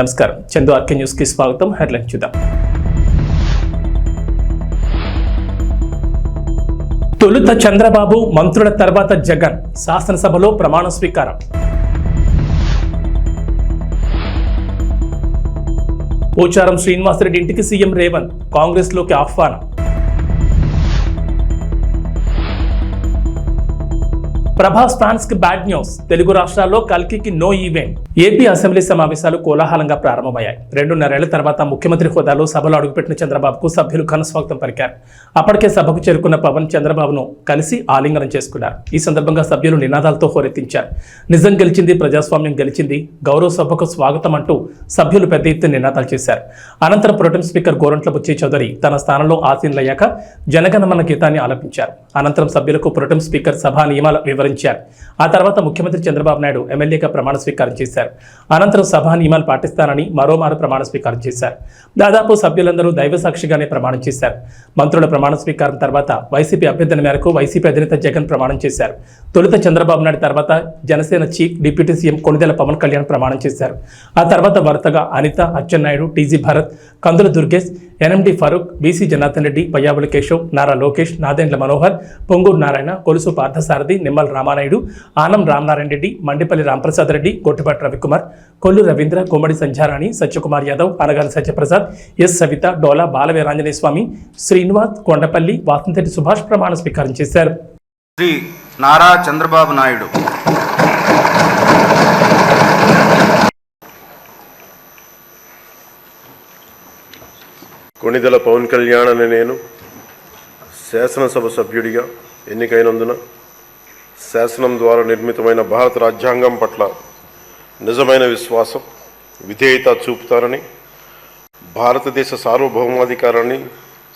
నమస్కారం, Chandu RK news కి స్వాగతం. హెడ్లైన్ చూద్దాం. తొలుత చంద్రబాబు, మంత్రుల తర్వాత జగన్, శాసనసభలో ప్రమాణ స్వీకారం. పోచారం శ్రీనివాసరెడ్డి ఇంటికి సీఎం రేవంత్, కాంగ్రెస్ లోకి ఆహ్వానం. ప్రభాస్ ఫ్యాన్స్ కి బ్యాడ్ న్యూస్, తెలుగు రాష్ట్రాల్లో కల్కికి నో ఈవెంట్. ఏపీ అసెంబ్లీ సమావేశాలు కోలాహలంగా ప్రారంభమయ్యాయి. 2.5 ఏళ్ల తర్వాత ముఖ్యమంత్రి హోదాలో సభలో అడుగుపెట్టిన చంద్రబాబుకు సభ్యులు ఘన స్వాగతం పలికారు. అప్పటికే సభకు చేరుకున్న పవన్ చంద్రబాబును కలిసి ఆలింగనం చేసుకున్నారు. ఈ సందర్భంగా సభ్యులు నినాదాలతో హోరెత్తించారు. నిజం గెలిచింది, ప్రజాస్వామ్యం గెలిచింది, గౌరవ సభకు స్వాగతం అంటూ సభ్యులు పెద్ద ఎత్తున నినాదాలు చేశారు. అనంతరం ప్రొటెం స్పీకర్ గోరంట్ల బుచ్చయ్య చౌదరి తన స్థానంలో ఆసీనులయ్యాక జనగణమన గీతాన్ని ఆలపించారు. అనంతరం సభ్యులకు ప్రొటెం స్పీకర్ సభా నియమాలు వివరించారు. ఆ తర్వాత ముఖ్యమంత్రి చంద్రబాబు నాయుడు ఎమ్మెల్యేగా ప్రమాణ స్వీకారం చేశారు. అనంతరం సభా నియమాలు పాటిస్తానని మరోమారు ప్రమాణ స్వీకారం చేశారు. దాదాపు సభ్యులందరూ దైవ సాక్షిగానే ప్రమాణం చేశారు. మంత్రుల ప్రమాణ స్వీకారం తర్వాత వైసీపీ అభ్యర్థన మేరకు వైసీపీ అధినేత జగన్ ప్రమాణం చేశారు. తొలుత చంద్రబాబు నాయుడు తర్వాత Janasena chief deputy CM Konidela Pawan Kalyan ప్రమాణం చేశారు. ఆ తర్వాత వరుసగా Anitha, Atchannaidu, TG Bharath, Kandula Durgesh, NMD Farooq, BC Janardhan Reddy, Payyavula Keshav, Nara Lokesh, Nadendla Manohar, Ponguru Narayana, Kolusu Parthasarathy, Nimmala Ramanaidu, Anam Ramanarayana Reddy, Mandipalli Ramprasad Reddy, Gottipati Ravikumar, Kollu Ravindra, Gummadi Sandhyarani, Satyakumar Yadav, Anagani Satyaprasad, S Savitha, Dola Balaveeranjaneya Swamy, Srinivas, Kondapalli, Vasantha Reddy Subhash ప్రమాణ స్వీకారం చేశారు. శ్రీ నారా చంద్రబాబు నాయుడు కొణిదెల పవన్ కళ్యాణ్ అనే నేను శాసనసభ సభ్యుడిగా ఎన్నికైనందున శాసనం ద్వారా నిర్మితమైన భారత రాజ్యాంగం పట్ల నిజమైన విశ్వాసం, విధేయత చూపుతానని, భారతదేశ సార్వభౌమాధికారాన్ని,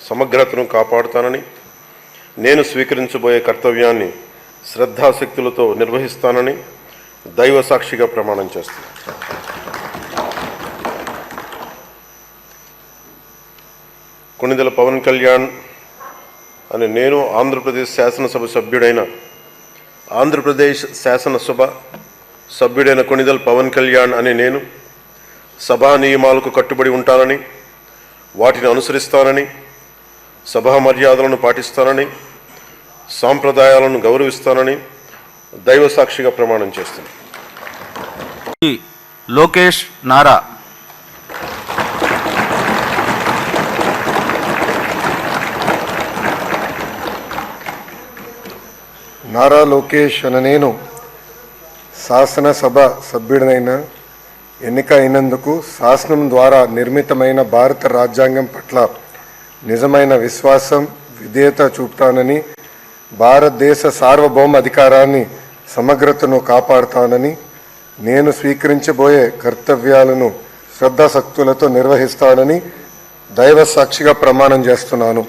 సమగ్రతను కాపాడుతానని, నేను స్వీకరించబోయే కర్తవ్యాన్ని శ్రద్ధాశక్తులతో నిర్వహిస్తానని దైవ సాక్షిగా ప్రమాణం చేస్తాను. కొణిదెల పవన్ కళ్యాణ్ అని నేను ఆంధ్రప్రదేశ్ శాసనసభ సభ్యుడైన ఆంధ్రప్రదేశ్ శాసనసభ సభ్యుడైన కొణిదెల పవన్ కళ్యాణ్ అని నేను సభా నియమాలకు కట్టుబడి ఉంటానని, వాటిని అనుసరిస్తానని, సభా మర్యాదలను పాటిస్తానని, సాంప్రదాయాలను గౌరవిస్తానని దైవ సాక్షిగా ప్రమాణం చేస్తున్నాను. లోకేష్ నారా నారా లోకేష్ అనే నేను శాసనసభ సభ్యుడినైన ఎన్నిక అయినందుకు శాసనం ద్వారా నిర్మితమైన భారత రాజ్యాంగం పట్ల నిజమైన విశ్వాసం, విధేయత చూపుతానని, భారతదేశ సార్వభౌమ అధికారాన్ని, సమగ్రతను కాపాడుతానని, నేను స్వీకరించబోయే కర్తవ్యాలను శ్రద్ధాశక్తులతో నిర్వహిస్తానని దైవ సాక్షిగా ప్రమాణం చేస్తున్నాను.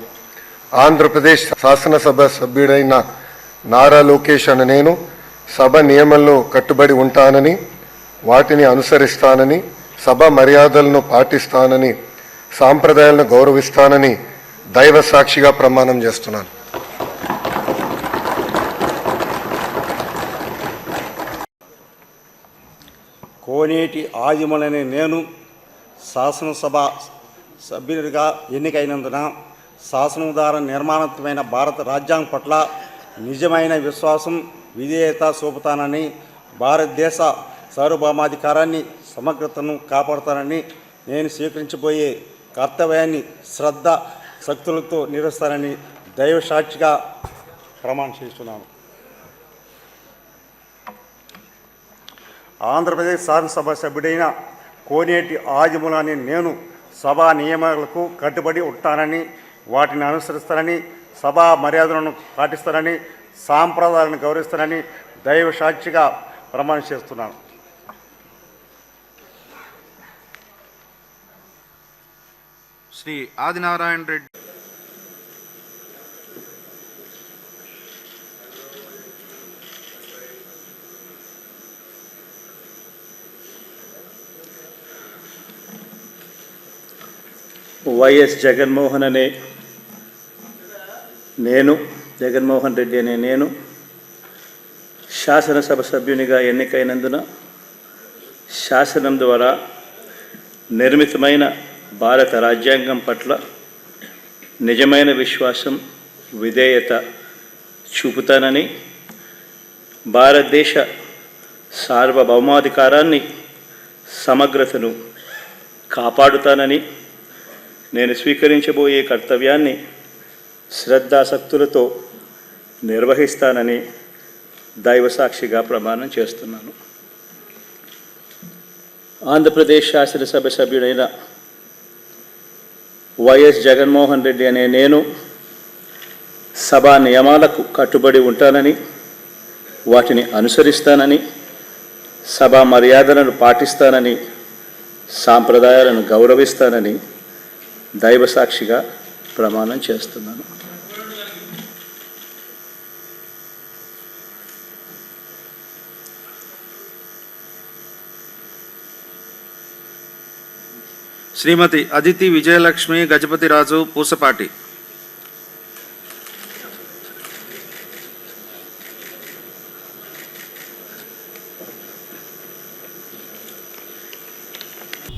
ఆంధ్రప్రదేశ్ శాసనసభ సభ్యుడైన నారా లోకేష్ అనే నేను సభ నియమంలో కట్టుబడి ఉంటానని, వాటిని అనుసరిస్తానని, సభ మర్యాదలను పాటిస్తానని, సాంప్రదాయాలను గౌరవిస్తానని దైవ సాక్షిగా ప్రమాణం చేస్తున్నాను. కోనేటి ఆదిమూలనే నేను శాసనసభ సభ్యుడిగా ఎన్నికైనందున శాసనం ద్వారా నిర్మాణమైన భారత రాజ్యాంగం పట్ల నిజమైన విశ్వాసం, విధేయత చూపుతానని, భారతదేశ సార్వభౌమాధికారాన్ని, సమగ్రతను కాపాడుతానని, నేను స్వీకరించబోయే కర్తవ్యాన్ని శ్రద్ధ శక్తులతో నిర్వహిస్తానని దైవ సాక్షిగా ప్రమాణం చేస్తున్నాను. ఆంధ్రప్రదేశ్ శాసనసభ సభ్యుడైన కోనేటి ఆదిమూలని నేను సభా నియమాలకు కట్టుబడి ఉంటానని, వాటిని అనుసరిస్తానని, సభా మర్యాదలను పాటిస్తానని, సాంప్రదాయాలను గౌరవిస్తానని దైవ సాక్షిగా ప్రమాణం చేస్తున్నాను. శ్రీ ఆదినారాయణ రెడ్డి వైఎస్ జగన్మోహన్ అనే నేను, జగన్మోహన్ రెడ్డి అనే నేను శాసనసభ సభ్యునిగా ఎన్నికైనందున శాసనం ద్వారా నిర్మితమైన భారత రాజ్యాంగం పట్ల నిజమైన విశ్వాసం, విధేయత చూపుతానని, భారతదేశ సార్వభౌమాధికారాన్ని, సమగ్రతను కాపాడుతానని, నేను స్వీకరించబోయే కర్తవ్యాన్ని శ్రద్ధాసక్తులతో నిర్వహిస్తానని దైవసాక్షిగా ప్రమాణం చేస్తున్నాను. ఆంధ్రప్రదేశ్ శాసనసభ సభ్యుడైన వైఎస్ జగన్మోహన్ రెడ్డి అనే నేను సభా నియమాలకు కట్టుబడి ఉంటానని, వాటిని అనుసరిస్తానని, సభా మర్యాదలను పాటిస్తానని, సాంప్రదాయాలను గౌరవిస్తానని దైవసాక్షిగా ప్రమాణం చేస్తున్నాను. శ్రీమతి అదితి విజయలక్ష్మి గజపతిరాజు పూసపాటి.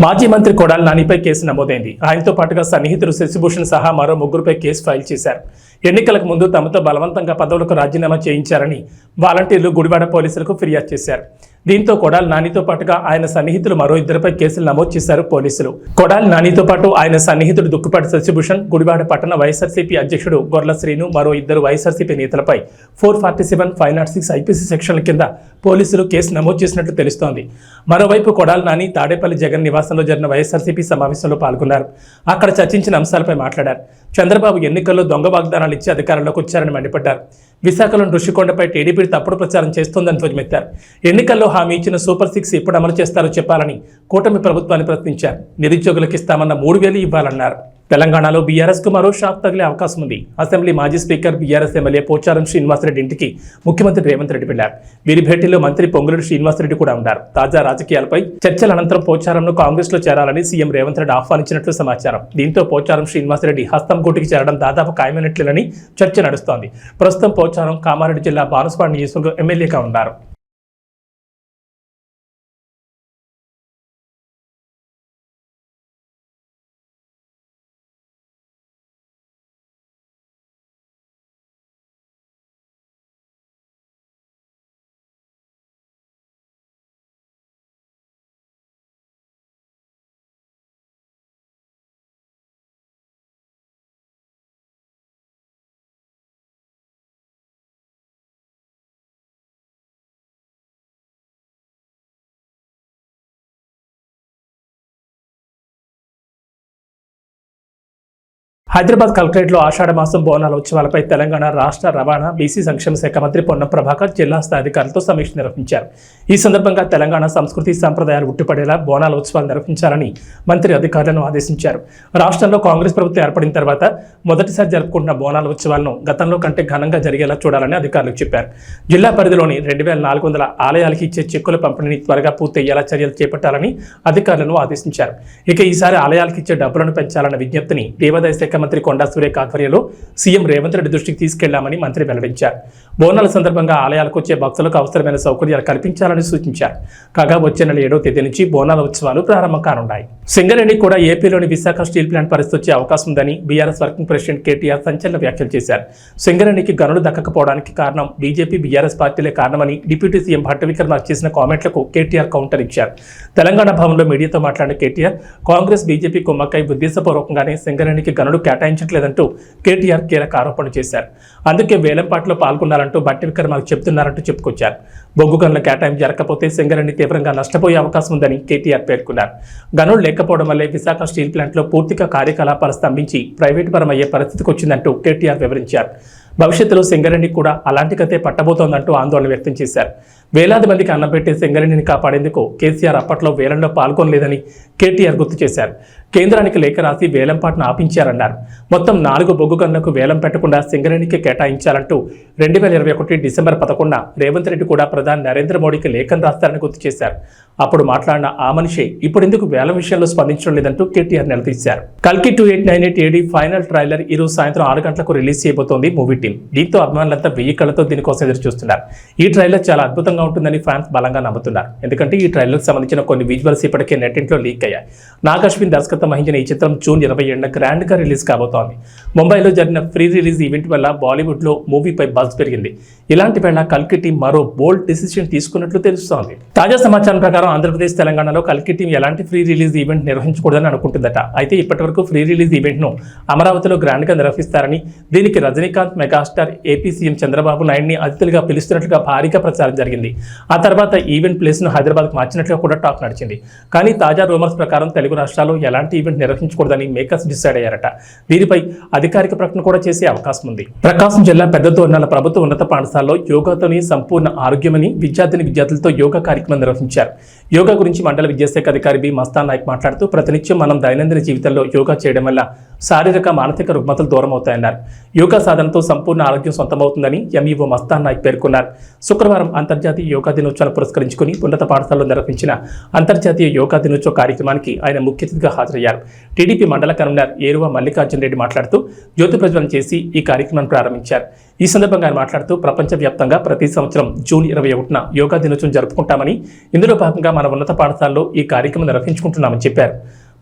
మాజీ మంత్రి కొడాలి నానిపై కేసు నమోదైంది. ఆయనతో పాటుగా సన్నిహితుడు శశిభూషణ్ సహా మరో ముగ్గురుపై కేసు ఫైల్ చేశారు. ఎన్నికలకు ముందు తమతో బలవంతంగా పదవులకు రాజీనామా చేయించారని వాలంటీర్లు గుడివాడ పోలీసులకు ఫిర్యాదు చేశారు. దీంతో కొడాలి నానితో పాటుగా ఆయన సన్నిహితులు మరో ఇద్దరిపై కేసులు నమోదు చేశారు పోలీసులు. కొడాలి నానితో పాటు ఆయన సన్నిహితుడు దుక్కుపాటి శశిభూషణ్, గుడివాడ పట్టణ వైఎస్ఆర్సీపీ అధ్యక్షుడు గొర్ల శ్రీను, మరో ఇద్దరు వైఎస్ఆర్సీపీ నేతలపై 447, 506 ఐపీసీ సెక్షన్ల కింద పోలీసులు కేసు నమోదు చేసినట్లు తెలుస్తోంది. మరోవైపు కొడాలి నాని తాడేపల్లి జగన్ నివాసంలో జరిగిన వైఎస్ఆర్సీపీ సమావేశంలో పాల్గొన్నారు. అక్కడ చర్చించిన అంశాలపై మాట్లాడారు. చంద్రబాబు ఎన్నికల్లో దొంగ వాగ్దానాలు ఇచ్చి అధికారంలోకి వచ్చారని మండిపడ్డారు. విశాఖలోని ఋషికొండపై టీడీపీ తప్పుడు ప్రచారం చేస్తోందని ధ్వజమెత్తారు. ఎన్నికల్లో హామీ ఇచ్చిన సూపర్ 6 ఎప్పుడు అమలు చేస్తారో చెప్పాలని కూటమి ప్రభుత్వాన్ని ప్రశ్నించారు. నిరుద్యోగులకు ఇస్తామన్న 3,000 ఇవ్వాలన్నారు. తెలంగాణలో బీఆర్ఎస్ కు మరో షాక్ తగిలే అవకాశం ఉంది. అసెంబ్లీ మాజీ speaker, BRS MLA Pocharam Srinivasa Reddy ఇంటికి ముఖ్యమంత్రి రేవంత్ రెడ్డి వెళ్లారు. వీరి భేటీలో మంత్రి పొంగులేటి శ్రీనివాసరెడ్డి కూడా ఉన్నారు. తాజా రాజకీయాలపై చర్చల అనంతరం పోచారంను కాంగ్రెస్ లో చేరాలని సీఎం రేవంత్ రెడ్డి ఆహ్వానించినట్లు సమాచారం. దీంతో పోచారం శ్రీనివాసరెడ్డి హస్తం గూటికి చేరడం దాదాపు ఖాయమైనట్లేనని చర్చ నడుస్తోంది. ప్రస్తుతం పోచారం కామారెడ్డి జిల్లా బాన్సువాడ నియోజకవర్గం ఎమ్మెల్యేగా ఉన్నారు. హైదరాబాద్ కలెక్టరేట్లో ఆషాఢ మాసం బోనాల ఉత్సవాలపై తెలంగాణ రాష్ట్ర రవాణా బీసీ సంక్షేమ శాఖ మంత్రి పొన్నం ప్రభాకర్ జిల్లా స్థాయి అధికారులతో సమీక్ష నిర్వహించారు. ఈ సందర్భంగా తెలంగాణ సంస్కృతి సంప్రదాయాలు ఉట్టిపడేలా బోనాల ఉత్సవాలు నిర్వహించాలని మంత్రి అధికారులను ఆదేశించారు. రాష్ట్రంలో కాంగ్రెస్ ప్రభుత్వం ఏర్పడిన తర్వాత మొదటిసారి జరుపుకుంటున్న బోనాల ఉత్సవాలను గతంలో కంటే ఘనంగా జరిగేలా చూడాలని అధికారులకు చెప్పారు. జిల్లా పరిధిలోని 2,400 ఆలయాలకు ఇచ్చే చెక్కుల పంపిణీని త్వరగా పూర్తయ్యేలా చర్యలు చేపట్టాలని అధికారులను ఆదేశించారు. ఇక ఈసారి ఆలయాలకు ఇచ్చే డబ్బులను పెంచాలన్న విజ్ఞప్తిని దేవాదాయ శాఖ మంత్రి కొండా సురేఖ ఆధ్వర్యంలో సీఎం రేవంత్ రెడ్డి దృష్టికి తీసుకెళ్లామని మంత్రి వెల్లడించారు. బోనాల సందర్భంగా ఆలయాలకు వచ్చే భక్తులకు అవసరమైన సౌకర్యాలు కల్పించాలని సూచించారు. కాగా వచ్చే నెల 7వ తేదీ నుంచి బోనాల ఉత్సవాలు ప్రారంభం కానున్నాయి. సింగరేణి కూడా ఏపీలోని విశాఖ స్టీల్ ప్లాంట్ పరిస్థితి వచ్చే అవకాశం ఉందని బీఆర్ఎస్ వర్కింగ్ ప్రెసిడెంట్ కేటీఆర్ సంచలన వ్యాఖ్యలు చేశారు. సింగరేణికి గనులు దక్కకపోవడానికి కారణం బీజేపీ, బీఆర్ఎస్ పార్టీలే కారణమని డిప్యూటీ సీఎం భట్టి విక్రమార్క చేసిన కామెంట్లకు కేటీఆర్ కౌంటర్ ఇచ్చారు. తెలంగాణ భవన్లో మీడియాతో మాట్లాడిన కేటీఆర్ కాంగ్రెస్, బీజేపీ కుమ్మక్కై ఉద్దేశపూర్వకంగానే సింగరేణికి గనులు కేటాయించట్లేదంటూ కేటీఆర్ కీలక ఆరోపణలు చేశారు. అందుకే వేలంపాట్లో పాల్గొన్నారంటూ భట్టి విక్రమార్క చెబుతున్నారంటూ చెప్పుకొచ్చారు. బొగ్గు గనుల కేటాయింపు జరగకపోతే సింగరేణి తీవ్రంగా నష్టపోయే అవకాశం ఉందని కేటీఆర్ పేర్కొన్నారు. గనులు లేకపోవడం వల్లే విశాఖ స్టీల్ ప్లాంట్లో పూర్తిగా కార్యకలాపాలు స్తంభించి ప్రైవేటు పరమయ్యే పరిస్థితికి వచ్చిందంటూ కేటీఆర్ వివరించారు. భవిష్యత్తులో సింగరేణి కూడా అలాంటి కథే పట్టబోతోందంటూ ఆందోళన వ్యక్తం చేశారు. వేలాది మందికి అన్నం పెట్టే సింగరేణిని కాపాడేందుకు కేసీఆర్ అప్పట్లో వేలంలో పాల్గొనలేదని కేటీఆర్ గుర్తు చేశారు. కేంద్రానికి లేఖ రాసి వేలంపాట్ను ఆపించారన్నారు. మొత్తం 4 బొగ్గు గనులకు వేలం పెట్టకుండా సింగరేణికి కేటాయించాలంటూ 2021 డిసెంబర్ 11న రేవంత్ రెడ్డి కూడా ప్రధాని నరేంద్ర మోడీకి లేఖను రాస్తారని గుర్తు చేశారు. అప్పుడు మాట్లాడిన ఆ మనిషే ఇప్పుడెందుకు వేలం విషయంలో స్పందించడం లేదంటూ కేటీఆర్ నిలదీశారు. కల్కి 2898 AD ఫైనల్ ట్రైలర్ ఈరోజు సాయంత్రం 6 గంటలకు రిలీజ్ చేయబోతోంది మూవీ టీం. దీంతో అభిమానులంతా 1000 కళ్ళతో దీనికోసం ఎదురు చూస్తున్నారు. ఈ ట్రైలర్ చాలా అద్భుతంగా అద్భుతంగా ఉంటుందని ఫ్యాన్స్ బలంగా నమ్ముతున్నారు. ఎందుకంటే ఈ ట్రైలర్కి సంబంధించిన కొన్ని విజువల్స్ ఇప్పటికే నెట్టింట్లో లీక్ అయ్యాయి. నాగ్ అశ్విన్ దర్శకత్వం వహించిన ఈ చిత్రం జూన్ 27న గ్రాండ్గా రిలీజ్ కాబోతోంది. ముంబైలో జరిగిన ఫ్రీ రిలీజ్ ఈవెంట్ వల్ల బాలీవుడ్లో మూవీపై బజ్ పెరిగింది. ఇలాంటి వేళ కల్కి టీం మరో బోల్డ్ డిసిషన్ తీసుకున్నట్లు తెలుస్తోంది. తాజా సమాచారం ప్రకారం ఆంధ్రప్రదేశ్, తెలంగాణలో కల్కి టీం ఎలాంటి ఫ్రీ రిలీజ్ ఈవెంట్ నిర్వహించకూడదని అనుకుంటుందట. అయితే ఇప్పటివరకు ఫ్రీ రిలీజ్ ఈవెంట్ను అమరావతిలో గ్రాండ్గా నిర్వహిస్తారని, దీనికి Rajinikanth, megastar, AP CM Chandrababu నాయుడిని అతిథులుగా పిలుస్తున్నట్లుగా భారీగా ప్రచారం జరిగింది. ఆ తర్వాత ఈవెంట్ ప్లేస్ను హైదరాబాద్కు మార్చినట్లుగా కూడా టాక్ నడిచింది. కానీ తాజా రూమర్స్ ప్రకారం తెలుగు రాష్ట్రాల్లో ఎలాంటి ఈవెంట్ నిర్వహించకూడదని మేకర్స్ డిసైడ్ అయ్యారట. దీనిపై అధికారిక ప్రకటన కూడా చేసే అవకాశం ఉంది. ప్రకాశం జిల్లా పెద్దదోర్నాల ప్రభుత్వ ఉన్నత పాఠశాలలో యోగాతోనే సంపూర్ణ ఆరోగ్యమని విద్యార్థులతో యోగా కార్యక్రమం నిర్వహించారు. యోగా గురించి మండల విద్యాశాఖ అధికారి బి మస్తాన్ నాయక్ మాట్లాడుతూ, ప్రతినిత్యం మనం దైనందిన జీవితంలో యోగా చేయడం వల్ల శారీరక, మానసిక రుగ్మతలు దూరం అవుతాయన్నారు. యోగా సాధనతో సంపూర్ణ ఆరోగ్యం సొంతమవుతుందని ఎంఈఓ మస్తాన్ నాయక్ పేర్కొన్నారు. శుక్రవారం అంతర్జాతీయ యోగా దినోత్సవాన్ని పురస్కరించుకుని ఉన్నత పాఠశాలలో నిర్వహించిన అంతర్జాతీయ యోగా దినోత్సవ కార్యక్రమానికి ఆయన ముఖ్య అతిథిగా హాజరయ్యారు. టీడీపీ మండల కన్వీనర్ ఏరువ మల్లికార్జున రెడ్డి మాట్లాడుతూ జ్యోతి ప్రజ్వలన చేసి ఈ కార్యక్రమాన్ని ప్రారంభించారు. ఈ సందర్భంగా ఆయన మాట్లాడుతూ, ప్రపంచవ్యాప్తంగా ప్రతి సంవత్సరం జూన్ 21న యోగా దినోత్సవం జరుపుకుంటామని, ఇందులో భాగంగా మన ఉన్నత పాఠశాలలో ఈ కార్యక్రమం నిర్వహించుకుంటున్నామని చెప్పారు.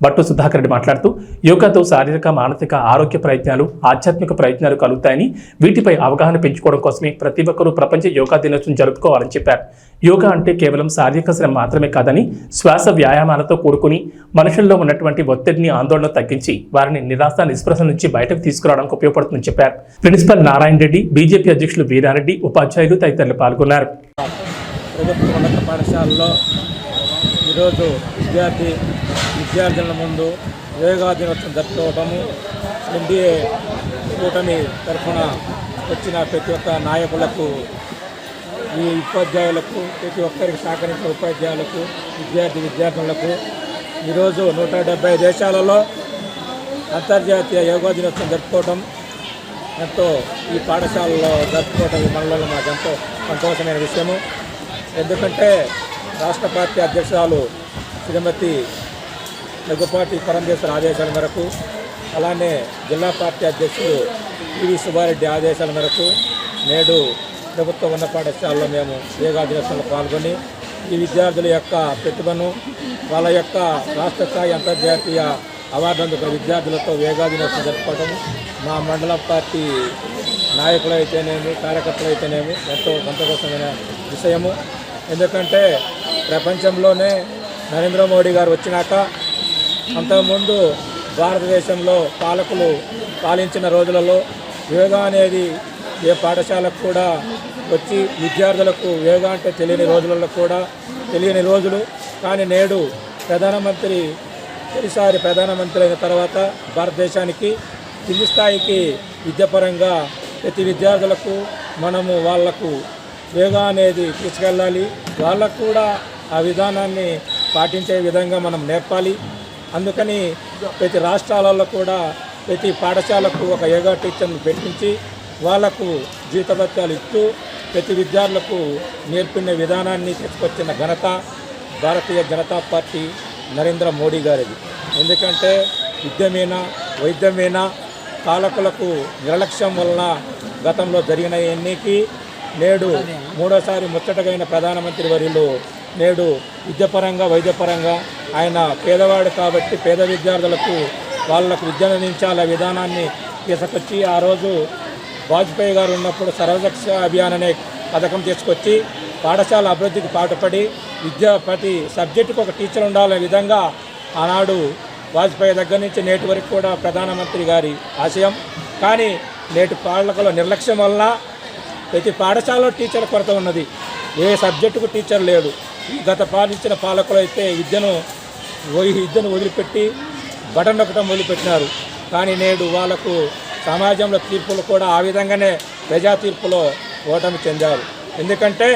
బట్టు సుధాకర్ రెడ్డి మాట్లాడుతూ, యోగాతో శారీరక, మానసిక ఆరోగ్య ప్రయత్నాలు, ఆధ్యాత్మిక ప్రయత్నాలు కలుగుతాయని, వీటిపై అవగాహన పెంచుకోవడం కోసమే ప్రతి ఒక్కరూ ప్రపంచ యోగా దినోత్సవం జరుపుకోవాలని చెప్పారు. యోగా అంటే కేవలం శారీరక శ్రమ మాత్రమే కాదని, శ్వాస వ్యాయామాలతో కూడుకుని మనుషుల్లో ఉన్నటువంటి ఒత్తిడిని, ఆందోళన తగ్గించి వారిని నిరాశ, నిస్పృహ నుంచి బయటకు తీసుకురావడానికి ఉపయోగపడుతుందని చెప్పారు. ప్రిన్సిపల్ నారాయణ రెడ్డి, బీజేపీ అధ్యక్షులు వీరారెడ్డి, ఉపాధ్యాయులు తదితరులు పాల్గొన్నారు. ప్రభుత్వ ఉన్నత పాఠశాలలో ఈరోజు విద్యార్థుల ముందు యోగా దినోత్సవం జరుపుకోవటము, ఎన్డీఏ కూటమి తరఫున వచ్చిన ప్రతి ఒక్క నాయకులకు, ఈ ఉపాధ్యాయులకు, ప్రతి ఒక్కరికి సహకరించిన ఉపాధ్యాయులకు, విద్యార్థులకు ఈరోజు 170 దేశాలలో అంతర్జాతీయ యోగా దినోత్సవం జరుపుకోవటం ఎంతో, ఈ పాఠశాలలో జరుపుకోవటం ఈ మనలో మాకు ఎంతో సంతోషమైన విషయము. ఎందుకంటే రాష్ట్ర పార్టీ అధ్యక్షురాలు శ్రీమతి దగ్గుపాటి పరమేశ్వర ఆదేశాల మేరకు, అలానే జిల్లా పార్టీ అధ్యక్షులు పివి సుబ్బారెడ్డి ఆదేశాల మేరకు నేడు ప్రభుత్వ ఉన్నత పాఠశాలలో మేము యోగా దినోత్సవంలో పాల్గొని ఈ విద్యార్థుల యొక్క ప్రతిభను, వాళ్ళ యొక్క రాష్ట్ర స్థాయి, అంతర్జాతీయ అవార్డు అందుకున్న విద్యార్థులతో యోగా దినోత్సవం జరుపుకోవడం మా మండల పార్టీ నాయకులు అయితేనేమి, కార్యకర్తలు అయితేనేమి ఎంతో సంతోషమైన విషయము. ఎందుకంటే ప్రపంచంలోనే నరేంద్ర మోడీ గారు వచ్చినాక, అంతకుముందు భారతదేశంలో పాలకులు పాలించిన రోజులలో యోగా అనేది ఏ పాఠశాలకు కూడా వచ్చి విద్యార్థులకు యోగా అంటే తెలియని రోజులు. కానీ నేడు తొలిసారి ప్రధానమంత్రి అయిన తర్వాత భారతదేశానికి కింది స్థాయికి విద్యాపరంగా ప్రతి విద్యార్థులకు మనము వాళ్లకు యోగా అనేది తీసుకెళ్ళాలి. వాళ్ళకు కూడా ఆ విధానాన్ని పాటించే విధంగా మనం నేర్పాలి. అందుకని ప్రతి రాష్ట్రాలలో కూడా ప్రతి పాఠశాలకు ఒక యోగా టీచర్ను పెట్టించి వాళ్లకు జీతభత్యాలు ఇస్తూ ప్రతి విద్యార్థులకు నేర్పిన విధానాన్ని తీసుకొచ్చిన ఘనత భారతీయ జనతా పార్టీ నరేంద్ర మోడీ గారిది. ఎందుకంటే వైద్యమైన పాలకులకు నిర్లక్ష్యం వలన గతంలో జరిగిన ఎన్నికకి నేడు మూడోసారి ముచ్చటగైన ప్రధానమంత్రి వర్యులు నేడు విద్యాపరంగా, వైద్యపరంగా ఆయన పేదవాడు కాబట్టి పేద విద్యార్థులకు వాళ్ళకు విద్యను అందించాల విధానాన్ని తీసుకొచ్చి, ఆ రోజు వాజ్పేయి గారు ఉన్నప్పుడు సర్వశిక్ష అభియాన్ అనే పథకం తీసుకొచ్చి పాఠశాల అభివృద్ధికి పాటుపడి ప్రతి సబ్జెక్టుకు ఒక టీచర్ ఉండాలనే విధంగా ఆనాడు వాజ్పేయి దగ్గర నుంచి నేటి వరకు కూడా ప్రధానమంత్రి గారి ఆశయం. కానీ నేటి పాలకుల నిర్లక్ష్యం వలన ప్రతి పాఠశాలలో టీచర్ కొరత ఉన్నది. ఏ సబ్జెక్టుకు టీచర్ లేడు. గత పాలించిన పాలకులు అయితే విద్యను వదిలిపెట్టి బటన్ నొక్కడం మొదలుపెట్టినారు. కానీ నేడు వాళ్లకు సమాజంలో తీర్పులు కూడా ఆ విధంగానే ప్రజా తీర్పులో ఓటమి చెందారు. ఎందుకంటే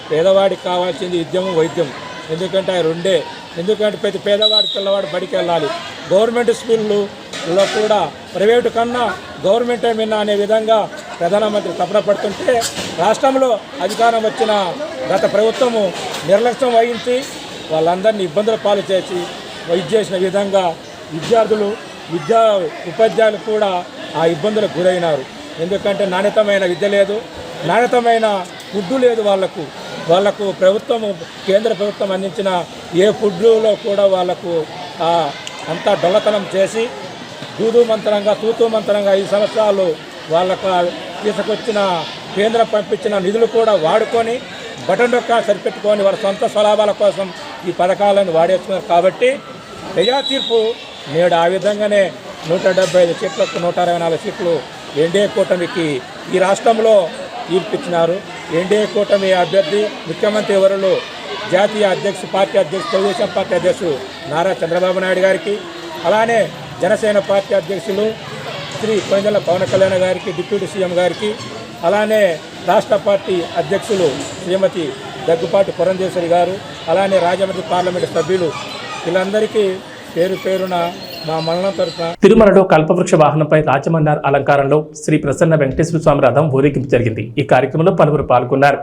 పేదవాడికి కావాల్సింది విద్యము, వైద్యం. ఎందుకంటే అవి రెండే. ఎందుకంటే ప్రతి పేదవాడి పిల్లవాడు బడికి వెళ్ళాలి. గవర్నమెంట్ స్కూళ్ళలో కూడా ప్రైవేటు కన్నా గవర్నమెంటే మిన్నా అనే విధంగా ప్రధానమంత్రి తపన పడుతుంటే, రాష్ట్రంలో అధికారం వచ్చిన గత ప్రభుత్వము నిర్లక్ష్యం వహించి వాళ్ళందరినీ ఇబ్బందుల పాలు చేసి చేసిన విధంగా ఉపాధ్యాయులు కూడా ఆ ఇబ్బందులకు గురైనారు. ఎందుకంటే నాణ్యతమైన విద్య లేదు, నాణ్యతమైన ఫుడ్డు లేదు వాళ్లకు. వాళ్లకు కేంద్ర ప్రభుత్వం అందించిన ఏ ఫుడ్లో కూడా వాళ్లకు అంతా డొల్లతనం చేసి తూతూ మంత్రంగా 5 సంవత్సరాలు వాళ్ళకు తీసుకొచ్చిన కేంద్రం పంపించిన నిధులు కూడా వాడుకొని బటన్ డొక్కా సరిపెట్టుకొని వాళ్ళ సొంత స్వలాభాల కోసం ఈ పథకాలను వాడేస్తున్నారు. కాబట్టి ప్రజా తీర్పు నేడు ఆ విధంగానే 175 సీట్లకు 164 సీట్లు ఎన్డీఏ కూటమికి ఈ రాష్ట్రంలో తీర్పిచ్చినారు. ఎన్డీఏ కూటమి అభ్యర్థి ముఖ్యమంత్రి వర్యులు జాతీయ తెలుగుదేశం పార్టీ అధ్యక్షుడు నారా చంద్రబాబు నాయుడు గారికి, అలానే జనసేన పార్టీ అధ్యక్షులు శ్రీ కొణిదెల పవన్ కళ్యాణ్ గారికి, డిప్యూటీ సీఎం గారికి, అలానే రాష్ట్ర పార్టీ అధ్యక్షులు శ్రీమతి దగ్గుపాటి పురంధేశ్వరి గారు, అలానే రాజమండ్రి పార్లమెంటు సభ్యులు, వీళ్ళందరికీ పేరున మా మండలం తరఫున. తిరుమలలో కల్పవృక్ష వాహనంపై రాజమన్నార్ అలంకారంలో శ్రీ ప్రసన్న వెంకటేశ్వర స్వామి రథం ఊరేగింపు జరిగింది. ఈ కార్యక్రమంలో పలువురు పాల్గొన్నారు.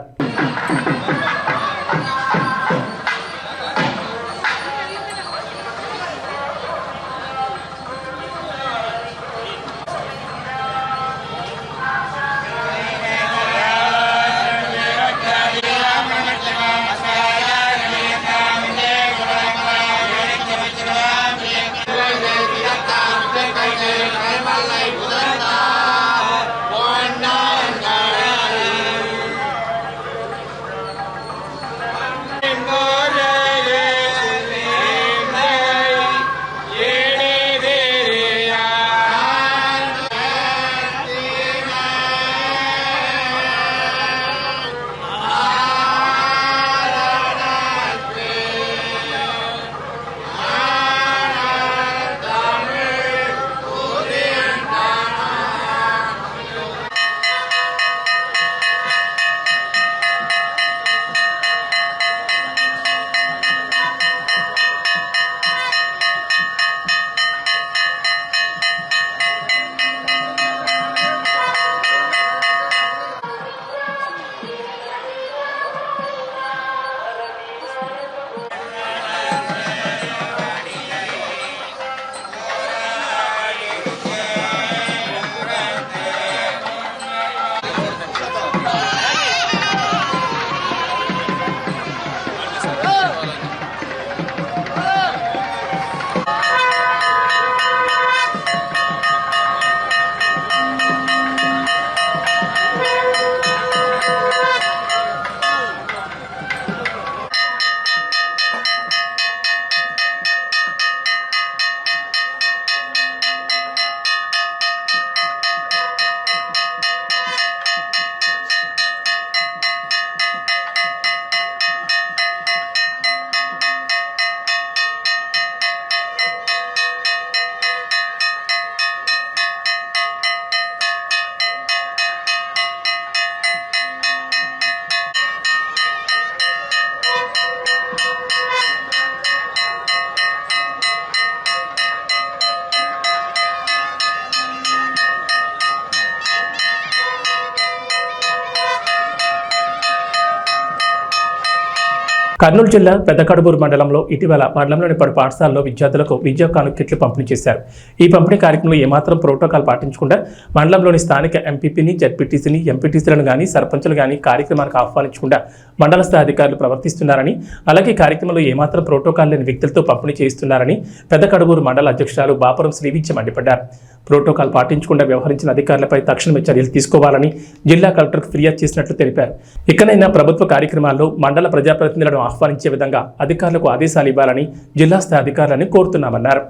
కర్నూలు జిల్లా పెద్దకడుబూరు మండలంలో ఇటీవల మండలంలోని పలు పాఠశాలలో విద్యార్థులకు విద్యా కానుక కిట్లు పంపిణీ చేశారు. ఈ పంపిణీ కార్యక్రమంలో ఏమాత్రం ప్రోటోకాల్ పాటించకుండా మండలంలోని స్థానిక ఎంపీపీని, జడ్పీటీసీని, ఎంపీటీసీలను కానీ సర్పంచులు కానీ కార్యక్రమానికి ఆహ్వానించకుండా మండల స్థాయి అధికారులు ప్రవర్తిస్తున్నారని, అలాగే కార్యక్రమంలో ఏమాత్రం ప్రోటోకాల్ లేని వ్యక్తులతో పంపిణీ చేయిస్తున్నారని పెద్దకడుబూరు మండల అధ్యక్షురాలు బాపురం శ్రీవిద్య మండిపడ్డారు. ప్రోటోకాల్ పాటించకుండా వ్యవహరించిన అధికారులపై తక్షణమే చర్యలు తీసుకోవాలని జిల్లా కలెక్టర్కు ఫిర్యాదు చేసినట్లు తెలిపారు. ఇకనైనా ప్రభుత్వ కార్యక్రమాల్లో మండల ప్రజాప్రతినిధులను ఆహ్వానించే విధంగా అధికారులకు ఆదేశాలు ఇవ్వాలని జిల్లా స్థాయి అధికారులని కోరుతున్నామన్నారు.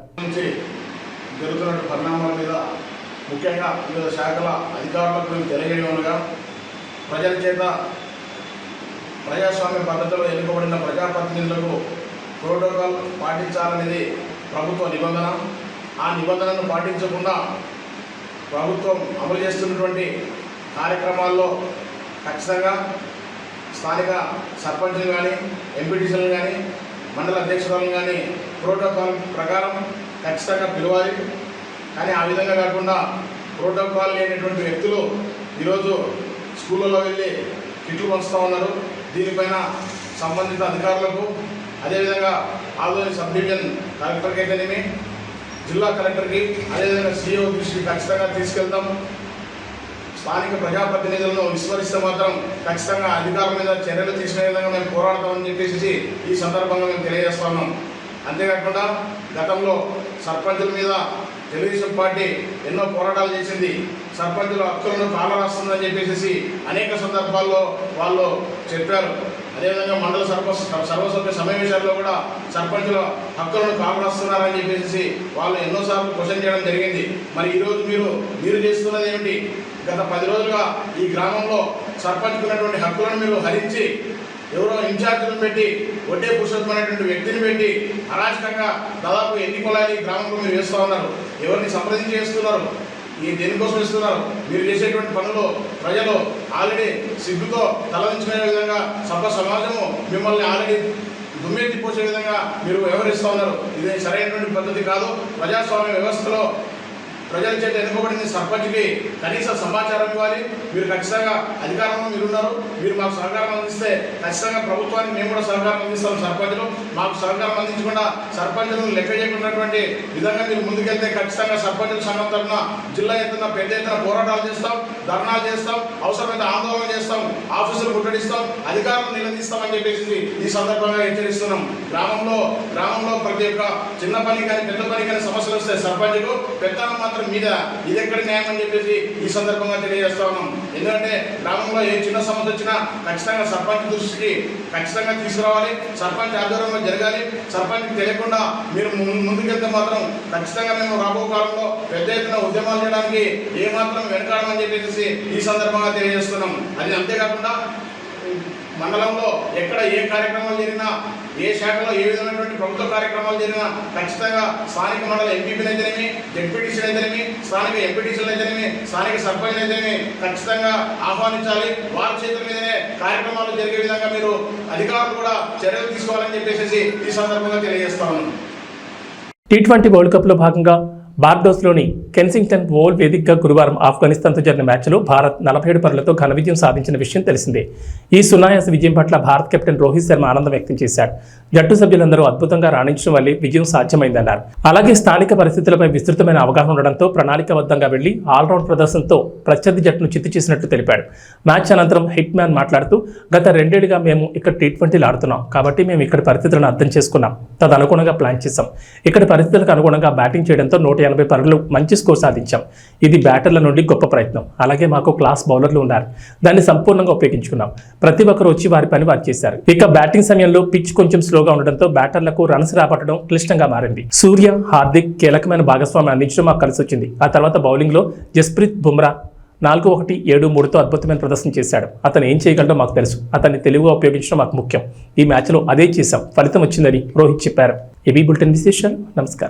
ముఖ్యంగా వివిధ శాఖల అధికారులకు తెలియజేయగా ప్రజల చేత ప్రజాస్వామ్య పద్ధతిలో ఎన్నుకోబడిన ప్రజాప్రతినిధులకు ప్రోటోకాల్ పాటించాలనేది ప్రభుత్వ నిబంధన. ఆ నిబంధనను పాటించకుండా ప్రభుత్వం అమలు చేస్తున్నటువంటి కార్యక్రమాల్లో ఖచ్చితంగా స్థానిక సర్పంచులు కానీ, ఎంపీటీసీలు కానీ, మండల అధ్యక్షులను కానీ ప్రోటోకాల్ ప్రకారం ఖచ్చితంగా పిలవాలి. కానీ ఆ విధంగా కాకుండా ప్రోటోకాల్ లేనటువంటి వ్యక్తులు ఈరోజు స్కూళ్ళలో వెళ్ళి కిట్లు పంచుతూ ఉన్నారు. దీనిపైన సంబంధిత అధికారులకు, అదేవిధంగా ఆదోని సబ్ డివిజన్ కలెక్టర్కి అయితేనేమి, జిల్లా కలెక్టర్కి, అదేవిధంగా సీఓ దృష్టికి ఖచ్చితంగా తీసుకెళ్తాం. స్థానిక ప్రజాప్రతినిధులను విస్మరిస్తే మాత్రం ఖచ్చితంగా అధికారుల మీద చర్యలు తీసుకునే విధంగా మేము పోరాడతామని చెప్పేసి ఈ సందర్భంగా మేము తెలియజేస్తున్నాం. అంతేకాకుండా గతంలో సర్పంచుల మీద తెలుగుదేశం పార్టీ ఎన్నో పోరాటాలు చేసింది. సర్పంచుల హక్కులను కాలరాస్తుందని చెప్పేసి అనేక సందర్భాల్లో వాళ్ళు చెప్పారు. అదేవిధంగా మండల సర్వసభ్య సమావేశాల్లో కూడా సర్పంచుల హక్కులను కాలరాస్తున్నారని చెప్పేసి వాళ్ళు ఎన్నోసార్లు క్వశ్చన్ చేయడం జరిగింది. మరి ఈరోజు మీరు చేస్తున్నది ఏమిటి? గత 10 రోజులుగా ఈ గ్రామంలో సర్పంచుకున్నటువంటి హక్కులను మీరు హరించి ఎవరో ఇన్ఛార్జీలను పెట్టి ఒడ్డే పురుషోత్తమైనటువంటి వ్యక్తిని పెట్టి అరాచకంగా దాదాపు ఎన్ని కులాలు ఈ గ్రామంలో మీరు వేస్తూ ఉన్నారు. ఎవరిని సంప్రదించి చేస్తున్నారు? ఈ దేనికోసం ఇస్తున్నారు? మీరు చేసేటువంటి పనులు ప్రజలు ఆల్రెడీ సిగ్గుతో తలదించుకునే విధంగా సమాజము మిమ్మల్ని ఆల్రెడీ దుమ్మెత్తిపోసే విధంగా మీరు వ్యవహరిస్తూ ఉన్నారు. ఇది సరైనటువంటి పద్ధతి కాదు. ప్రజాస్వామ్య వ్యవస్థలో ప్రజల చేత ఎన్నుకోబడింది సర్పంచ్కి కనీస సమాచారం ఇవ్వాలి. మీరు ఖచ్చితంగా అధికారంలో మీరున్నారు. మీరు మాకు సహకారం అందిస్తే ఖచ్చితంగా ప్రభుత్వానికి మేము కూడా సహకారం అందిస్తాం. సర్పంచులు మాకు సహకారం అందించకుండా సర్పంచులను లెక్క చేయకున్నటువంటి విధంగా మీరు ముందుకెళ్తే ఖచ్చితంగా సర్పంచుల సంఘం తరఫున జిల్లా ఎత్తున పెద్ద ఎత్తున పోరాటాలు చేస్తాం, ధర్నాలు చేస్తాం, అవసరమైతే ఆందోళన చేస్తాం, ఆఫీసులు ముట్టడిస్తాం, అధికారులను నిలదీస్తామని చెప్పేసి ఈ సందర్భంగా హెచ్చరిస్తున్నాం. గ్రామంలో ప్రతి ఒక్క చిన్న పని కానీ పెద్ద పని కానీ సమస్యలు వస్తే సర్పంచులు పెద్దలు మాత్రం మీద ఇది ఎక్కడ న్యాయం అని చెప్పేసి ఈ సందర్భంగా తెలియజేస్తా ఉన్నాం. ఎందుకంటే గ్రామంలో ఏ చిన్న సమస్య వచ్చినా ఖచ్చితంగా సర్పంచ్ దృష్టికి ఖచ్చితంగా తీసుకురావాలి. సర్పంచ్ ఆధ్వర్యంలో జరగాలి. సర్పంచ్కి తెలియకుండా మీరు ముందుకెళ్తే మాత్రం ఖచ్చితంగా మేము రాబో కాలంలో పెద్ద ఎత్తున ఉద్యమాలు చేయడానికి ఏమాత్రం వెనకాడమని చెప్పేసి ఈ సందర్భంగా తెలియజేస్తున్నాం. అది అంతేకాకుండా మండలంలో ఎక్కడ ఏ కార్యక్రమాలు జరిగినా, ఏ శాఖలో ఏ విధమైనటువంటి ప్రభుత్వ కార్యక్రమాలు జరిగినా ఖచ్చితంగా స్థానిక మండల ఎంపీపీలు అయితేనేమి, జెడ్పీటీసీలు అయితేనేమి, స్థానిక ఎంపీటీసీలు అయితేనేమి, స్థానిక సర్పంచ్ అయితేనేమి ఖచ్చితంగా ఆహ్వానించాలి. వారి చేతుల మీదనే కార్యక్రమాలు జరిగే విధంగా మీరు అధికారులు కూడా చర్యలు తీసుకోవాలని చెప్పేసి ఈ సందర్భంగా తెలియజేస్తా ఉన్నాను. T20 వరల్డ్ కప్లో భాగంగా బార్బడోస్లోని కెన్సింగ్టన్ ఓవల్ వేదికగా గురువారం ఆఫ్ఘనిస్తాన్తో జరిగిన మ్యాచ్లో భారత్ 47 పరుగులతో ఘన విజయం సాధించిన విషయం తెలిసిందే. ఈ సునాయాస విజయం పట్ల భారత్ కెప్టెన్ రోహిత్ శర్మ ఆనందం వ్యక్తం చేశాడు. జట్టు సభ్యులందరూ అద్భుతంగా రాణించడం వల్లే విజయం సాధ్యమైందన్నారు. అలాగే స్థానిక పరిస్థితులపై విస్తృతమైన అవగాహన ఉండడంతో ప్రణాళికాబద్ధంగా వెళ్లి ఆల్రౌండ్ ప్రదర్శనతో ప్రత్యర్థి జట్టును చిత్తు చేసినట్టు తెలిపాడు. మ్యాచ్ అనంతరం హిట్ మ్యాన్ మాట్లాడుతూ, గత 2 ఏళ్లుగా మేము ఇక్కడ T20లు ఆడుతున్నాం కాబట్టి మేము ఇక్కడి పరిస్థితులను అర్థం చేసుకున్నాం, తదనుగుణంగా ప్లాన్ చేశాం. ఇక్కడి పరిస్థితులకు అనుగుణంగా బ్యాటింగ్ చేయడంతో 180 పరుగులు మంచి స్కోర్ సాధించాం. ఇది బ్యాటర్ల నుండి గొప్ప ప్రయత్నం. అలాగే మాకు క్లాస్ బౌలర్లు ఉన్నారు, దాన్ని సంపూర్ణంగా ఉపయోగించుకున్నాం. ప్రతి ఒక్కరు వచ్చి వారి పని వారు చేశారు. ఇక బ్యాటింగ్ సమయంలో పిచ్ కొంచెం స్లోగా ఉండడంతో బ్యాటర్లకు రన్స్ రాబట్టడం క్లిష్టంగా మారింది. సూర్య, హార్దిక్ కీలకమైన భాగస్వామ్యం అందించడం మాకు కలిసి వచ్చింది. ఆ తర్వాత బౌలింగ్లో జస్ప్రీత్ బుమ్రా 4-1-7-3తో అద్భుతమైన ప్రదర్శన చేశాడు. అతను ఏం చేయగలడో మాకు తెలుసు. అతన్ని తెలివిగా ఉపయోగించడం మాకు ముఖ్యం. ఈ మ్యాచ్లో అదే చేశాం, ఫలితం వచ్చిందని రోహిత్ చెప్పారు. ఏబీ బులెటిన్ విశేషాలు. నమస్కారం.